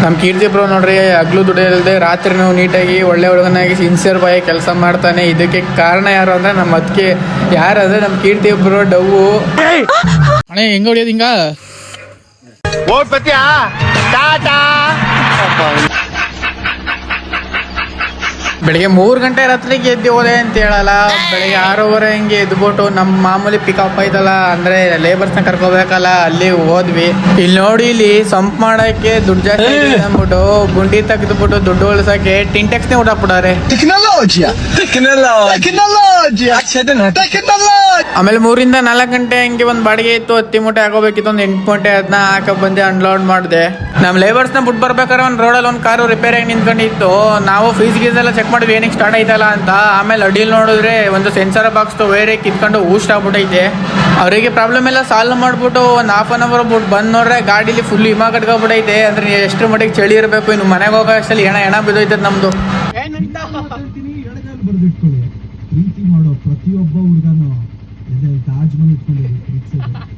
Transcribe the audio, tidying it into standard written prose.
ನಮ್ಮ ಕೀರ್ತಿ ಬ್ರೋ ನೋಡ್ರಿ, ಹಗ್ಲು ದುಡಿಯಲ್ದೆ ರಾತ್ರಿನೂ ನೀಟಾಗಿ ಒಳ್ಳೆ ಹುಡುಗನಾಗಿ ಸಿನ್ಸಿಯರ್ ಬಾಯಿ ಕೆಲಸ ಮಾಡ್ತಾನೆ. ಇದಕ್ಕೆ ಕಾರಣ ಯಾರು ಅಂದ್ರೆ ನಮ್ಮ ಅದಕ್ಕೆ ಯಾರಂದ್ರೆ ನಮ್ಮ ಕೀರ್ತಿ ಬ್ರೋ ಡವ್ವು. ಅಣ್ಣ ಹೆಂಗ ಹೊಡಿಯೋದು ಹಿಂಗ ಬೆಳಿಗ್ಗೆ 3 ಗಂಟೆ ರಾತ್ರಿಗೆ ಎದ್ದು ಹೋದೆ ಅಂತ ಹೇಳಲ್ಲ. ಬೆಳಿಗ್ಗೆ 6:30 ಹಿಂಗೆ ಎದ್ಬಿಟ್ಟು ನಮ್ಮ ಮಾಮೂಲಿ ಪಿಕಪ್ ಆಯ್ತಲ್ಲ, ಅಂದ್ರೆ ಲೇಬರ್ಸ್ನ ಕರ್ಕೋಬೇಕಲ್ಲ, ಅಲ್ಲಿ ಹೋದ್ವಿ. ಇಲ್ಲಿ ನೋಡಿ, ಇಲ್ಲಿ ಸಂಪ್ ಮಾಡಕ್ಕೆ ದುಡ್ಡು ಜಾಸ್ತಿ ಅಂದ್ಬಿಟ್ಟು ಗುಂಡಿ ತೆಗೆದ್ಬಿಟ್ಟು ದುಡ್ಡು ಉಳಿಸಕ್ಕೆ ಟಿಂಟೆಕ್ಸ್ನೇ ಊಟಾಕ್ಬಿಟ್ಟಾರೆ. ಆಮೇಲೆ 3 ರಿಂದ 4 ಗಂಟೆ ಹಂಗೆ ಒಂದು ಬಾಡಿಗೆ ಇತ್ತು, 10 ಮೂಟೆ ಹಾಕೋಬೇಕಿತ್ತು. ಒಂದು 8 ಮೂಟೆ ಅದನ್ನ ಹಾಕಕ್ ಬಂದೆ, ಅನ್ಲೋಡ್ ಮಾಡಿದೆ. ನಮ್ಮ ಲೇಬರ್ಸ್ನ ಬಿಟ್ಟು ಬರ್ಬೇಕಾದ್ರೆ ಒಂದು ರೋಡಲ್ಲಿ ಒಂದು ಕಾರು ರಿಪೇರಿ ಆಗಿ ನಿಂತ್ಕೊಂಡಿತ್ತು. ನಾವು ಫೀಸ್ ಗೀಸ್ ಎಲ್ಲ ಚೆಕ್ ಮಾಡಿದ್ವಿ ಏನಕ್ಕೆ ಸ್ಟಾರ್ಟ್ ಆಯ್ತಲ್ಲ ಅಂತ. ಆಮೇಲೆ ಅಡಿಯಲ್ಲಿ ನೋಡಿದ್ರೆ ಒಂದು ಸೆನ್ಸರ್ ಬಾಕ್ಸ್ ವೈರೇ ಕಿತ್ಕೊಂಡು ಊಸ್ಟ್ ಆಗ್ಬಿಟ್ಟೈತೆ. ಅವರಿಗೆ ಪ್ರಾಬ್ಲಮ್ ಎಲ್ಲ ಸಾಲ್ವ್ ಮಾಡ್ಬಿಟ್ಟು ಒಂದು ½ ಅನ್ ಅವರ್ ಬಿಟ್ಟು ಬಂದು ನೋಡ್ರೆ ಗಾಡೀಲಿ ಫುಲ್ ಹಿಮ ಕಟ್ಕೊಬಿಟ್ಟೈತೆ. ಅಂದ್ರೆ ಎಷ್ಟರ ಮಟ್ಟಿಗೆ ಚಳಿ ಇರಬೇಕು, ಇನ್ನು ಮನೆಗೆ ಹೋಗೋ ಅಷ್ಟಲ್ಲಿ ಹೆಣ ಬಿದ್ದೋಯ್ತದ ನಮ್ದು. ಪ್ರೀತಿ ಮಾಡೋ ಪ್ರತಿಯೊಬ್ಬ ಹುಡುಗನು ತಾಜ್ ಮಹಲ್ ಇಟ್ಕೊಂಡಿದ್ದೀವಿ.